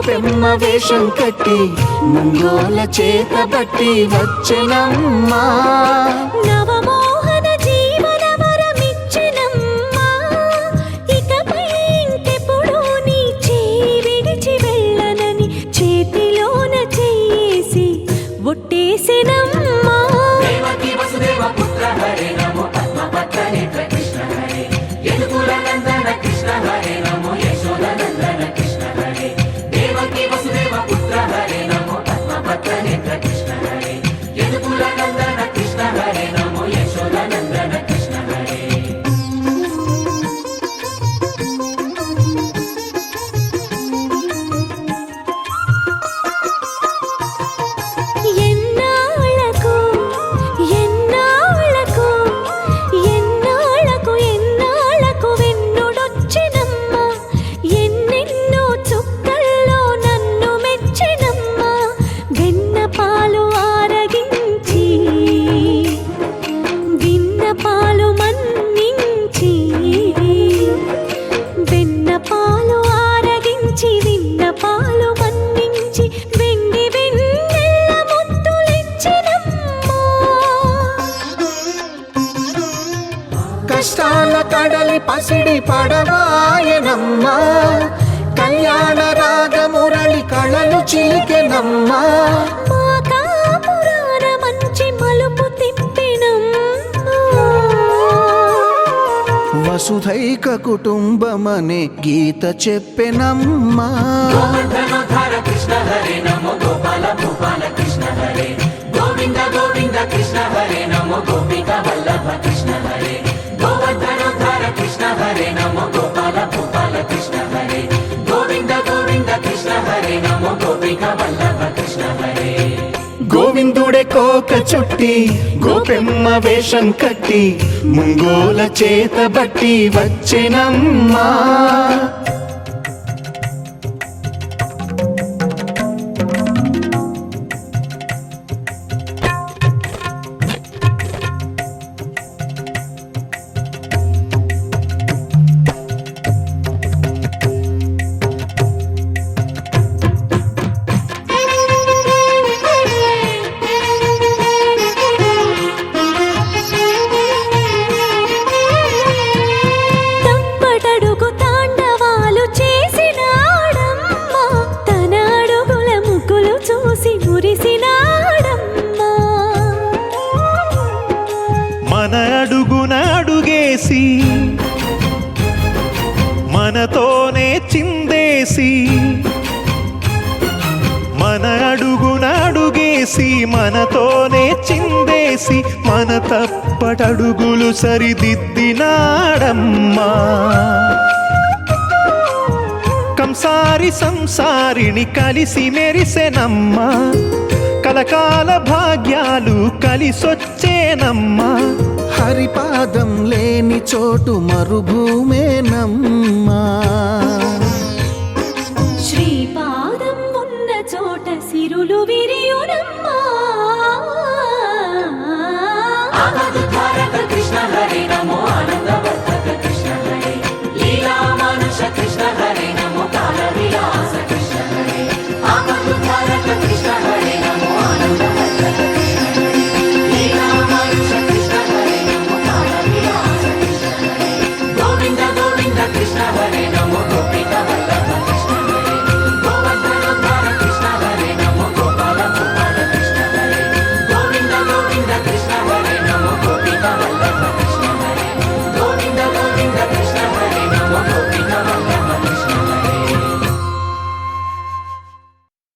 గోపెమ్మ వేషం కట్టి ముంగోల చేత బట్టి వచ్చెనమ్మా. నవమోహన జీవన వరమిచ్చెనమ్మా. ఇకపై ఇంకెప్పుడు నీ చేయి విడిచి వెళ్ళనని చేతిలోన చేసి ఒట్టేసెనమ్మా. దేవకీ వసుదేవ పుత్ర హరే నమో పద్మపత్ర నేత్ర కృష్ణ హరే యదుకుల నందన కృష్ణ హరే నమో యశోద నందన కృష్ణ హరే దేవకీ వసుదేవ పుత్ర హరే నమో పద్మపత్ర నేత్ర కృష్ణ హరే యదుకుల నందన కృష్ణ హరే నమో యశోద నందన కృష్ణ హరే. ఎన్నాళ్ళకు ఎన్నాళ్ళకు ఎన్నాళ్ళకు ఎన్నాళ్ళకు వెన్నుడొచ్చినమ్మా. ఎన్నెన్నో చుక్కల్లో నన్ను మెచ్చినమ్మా. వెన్న పాలు ఆరగించి విన్న పాలు మన్నించి వెన్న పాలు ఆరగించి విన్న పాలు మన్నించి వెండి వెన్నెల్ల ముద్దులిచ్చినమ్మా. కష్టాల కడలి పసిడి పడవాయనమ్మా. కళ్యాణ రాగమురళి కళలు చిలికెనమ్మా. మా కాపురాన మంచి మలుపు తిప్పినమ్మా. వసుధైక కుటుంబమనే గీత చెప్పెనమ్మా. గోవర్ధనోద్ధార కృష్ణ హరే నమో గోపాల భూపాల కృష్ణ హరే గోవింద గోవింద కృష్ణ హరే నమో గోపిక వల్లభ కృష్ణ హరే గోవర్ధనోద్ధార కృష్ణ హరే నమో గోపాల భూపాల కృష్ణ హరే గోవింద గోవింద కృష్ణ హరే నమో గోపిక వల్లభ కృష్ణ హరే. గోవిందుడే కోక చుట్టి గోపెమ్మ వేషం కట్టి ముంగోల చేత బట్టి వచ్చెనమ్మా. తప్పటడుగు తాండవాలు చేసినాడమ్మా. తన అడుగుల ముగ్గులు చూసి మురిసినాడమ్మా. మన అడుగున అడుగేసి మనతోనే చిందేసి మన అడుగున అడుగేసి మనతోనే చిందేసి మన తప్పటడుగులు సరిదిద్దినాడమ్మా. కంసారి సంసారిని కలిసి మెరిసెనమ్మా. కలకాల భాగ్యాలు కలిసొచ్చేనమ్మా. హరిపాదం లేని చోటు మరుభూమేనమ్మా. శ్రీపాదం ఉన్న చోట సిరులు విరియునమ్మా. ఆపదుద్ధారక కృష్ణ హరే నమో ఆనంద